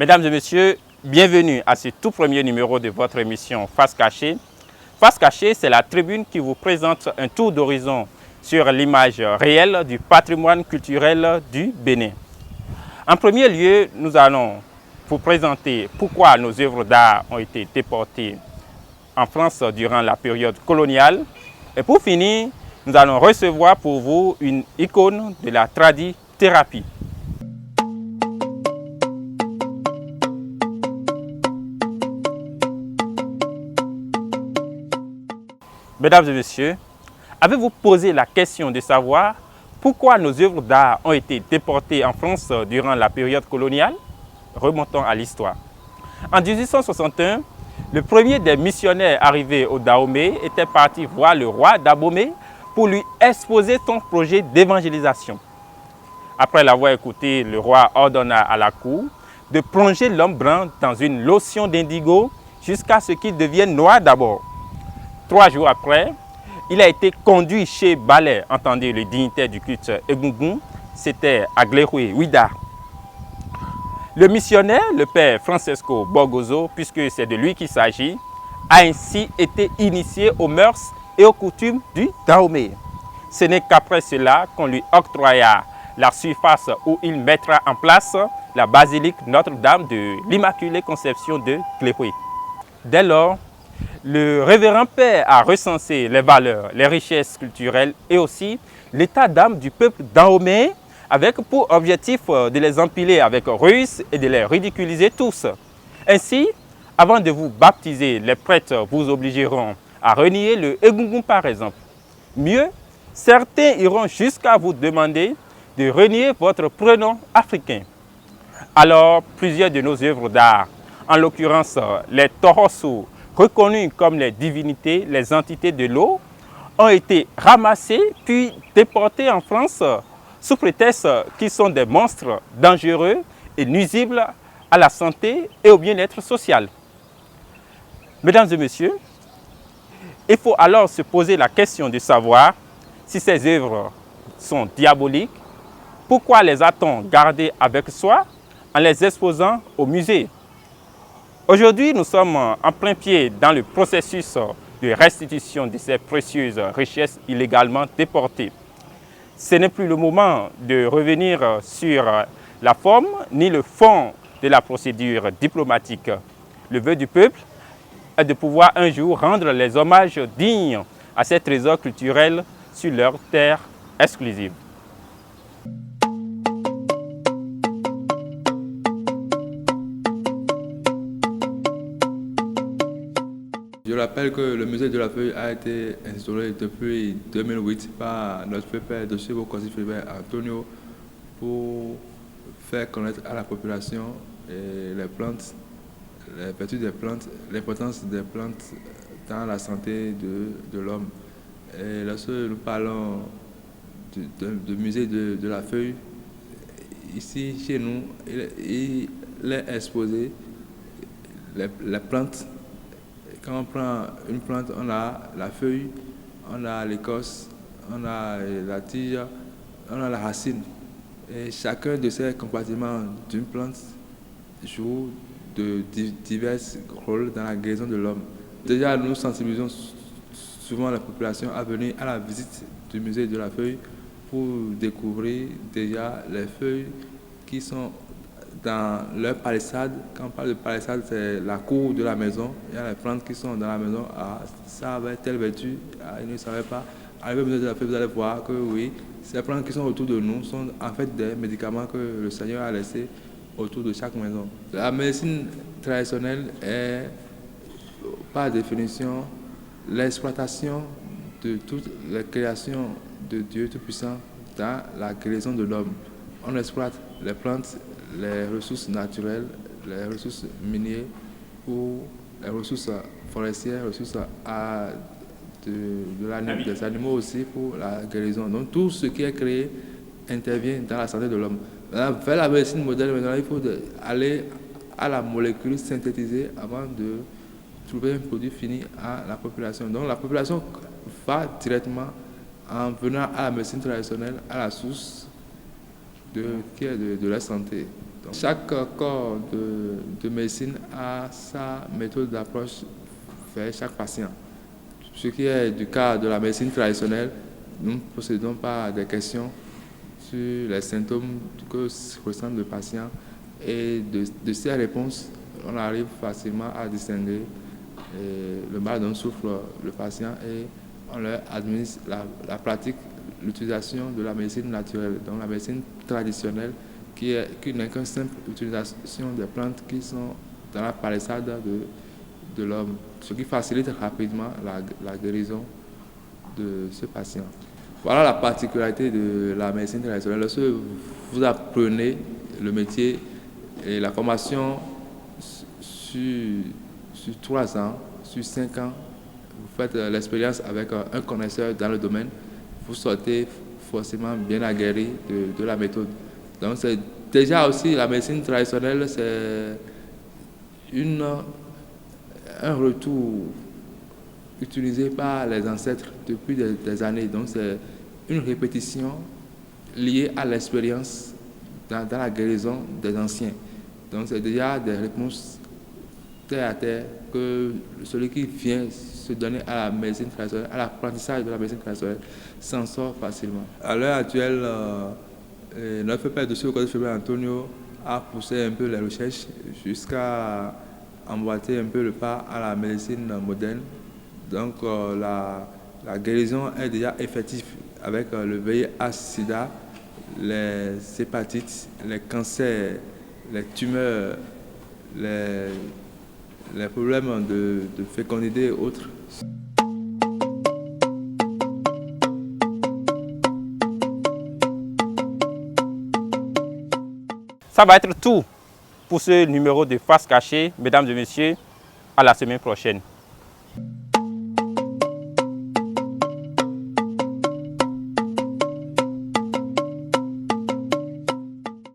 Mesdames et messieurs, bienvenue à ce tout premier numéro de votre émission Face Cachée. Face Cachée, c'est la tribune qui vous présente un tour d'horizon sur l'image réelle du patrimoine culturel du Bénin. En premier lieu, nous allons vous présenter pourquoi nos œuvres d'art ont été déportées en France durant la période coloniale. Et pour finir, nous allons recevoir pour vous une icône de la tradithérapie. Mesdames et messieurs, avez-vous posé la question de savoir pourquoi nos œuvres d'art ont été déportées en France durant la période coloniale? Remontons à l'histoire. En 1861, le premier des missionnaires arrivés au Dahomey était parti voir le roi d'Abomey pour lui exposer son projet d'évangélisation. Après l'avoir écouté, le roi ordonna à la cour de plonger l'homme blanc dans une lotion d'indigo jusqu'à ce qu'il devienne noir d'abord. 3 jours après, il a été conduit chez Balé, entendez le dignitaire du culte Egungun, c'était à Gleroué, Ouida. Le missionnaire, le père Francesco Borgozo, puisque c'est de lui qu'il s'agit, a ainsi été initié aux mœurs et aux coutumes du Dahomey. Ce n'est qu'après cela qu'on lui octroya la surface où il mettra en place la basilique Notre-Dame de l'Immaculée Conception de Gleroué. Dès lors, le révérend père a recensé les valeurs, les richesses culturelles et aussi l'état d'âme du peuple Dahomey avec pour objectif de les empiler avec ruse et de les ridiculiser tous. Ainsi, avant de vous baptiser, les prêtres vous obligeront à renier le Egungun par exemple. Mieux, certains iront jusqu'à vous demander de renier votre prénom africain. Alors, plusieurs de nos œuvres d'art, en l'occurrence les Torosso, reconnus comme les divinités, les entités de l'eau, ont été ramassés puis déportés en France sous prétexte qu'ils sont des monstres dangereux et nuisibles à la santé et au bien-être social. Mesdames et messieurs, il faut alors se poser la question de savoir si ces œuvres sont diaboliques, pourquoi les a-t-on gardées avec soi en les exposant au musée? Aujourd'hui, nous sommes en plein pied dans le processus de restitution de ces précieuses richesses illégalement déportées. Ce n'est plus le moment de revenir sur la forme ni le fond de la procédure diplomatique. Le vœu du peuple est de pouvoir un jour rendre les hommages dignes à ces trésors culturels sur leur terre exclusive. Je rappelle que le musée de la Feuille a été instauré depuis 2008 par notre père de chez Philibert Antonio pour faire connaître à la population les plantes, les vertus des plantes, l'importance des plantes dans la santé de l'homme. Et lorsque nous parlons du musée de la Feuille, ici chez nous, il est exposé les plantes. Quand on prend une plante, on a la feuille, on a l'écorce, on a la tige, on a la racine. Et chacun de ces compartiments d'une plante joue de divers rôles dans la guérison de l'homme. Déjà, nous sensibilisons souvent la population à venir à la visite du musée de la Feuille pour découvrir déjà les feuilles qui sont dans leur palissade. Quand on parle de palissade, c'est la cour de la maison. Il y a les plantes qui sont dans la maison. Ah, ça avait telle vertu, ils ne savaient pas. Arrivé au musée de la Feuille, vous allez voir que oui, ces plantes qui sont autour de nous sont en fait des médicaments que le Seigneur a laissés autour de chaque maison. La médecine traditionnelle est, par définition, l'exploitation de toutes les créations de Dieu Tout-Puissant dans la guérison de l'homme. On exploite les plantes, les ressources naturelles, les ressources minières ou les ressources forestières, les ressources des animaux aussi pour la guérison. Donc tout ce qui est créé intervient dans la santé de l'homme. Vers la médecine moderne, maintenant, il faut aller à la molécule synthétisée avant de trouver un produit fini à la population. Donc la population va directement, en venant à la médecine traditionnelle, à la source de la santé. Donc, chaque corps de médecine a sa méthode d'approche vers chaque patient. Ce qui est du cas de la médecine traditionnelle, nous procédons par des questions sur les symptômes que ressent le patient et de ces réponses, on arrive facilement à distinguer le mal dont souffre le patient et on leur administre la pratique, l'utilisation de la médecine naturelle, donc la médecine traditionnelle qui n'est qu'une simple utilisation des plantes qui sont dans la palissade de l'homme, ce qui facilite rapidement la guérison de ce patient. Voilà la particularité de la médecine traditionnelle. Lorsque vous apprenez le métier et la formation sur 3 ans, sur 5 ans, vous faites l'expérience avec un connaisseur dans le domaine, vous sortez forcément bien aguerri de la méthode. Donc c'est déjà aussi la médecine traditionnelle, c'est un retour utilisé par les ancêtres depuis des années. Donc c'est une répétition liée à l'expérience dans la guérison des anciens. Donc c'est déjà des réponses terre à terre que celui qui vient se donner à la médecine traditionnelle, à l'apprentissage de la médecine traditionnelle, s'en sort facilement. À l'heure actuelle, notre père de Collège Faber Antonio a poussé un peu les recherches jusqu'à emboîter un peu le pas à la médecine moderne. Donc la guérison est déjà effective avec le VIH-Sida, les hépatites, les cancers, les tumeurs, les problèmes de fécondité et autres. Ça va être tout pour ce numéro de Face Cachée. Mesdames et messieurs, à la semaine prochaine.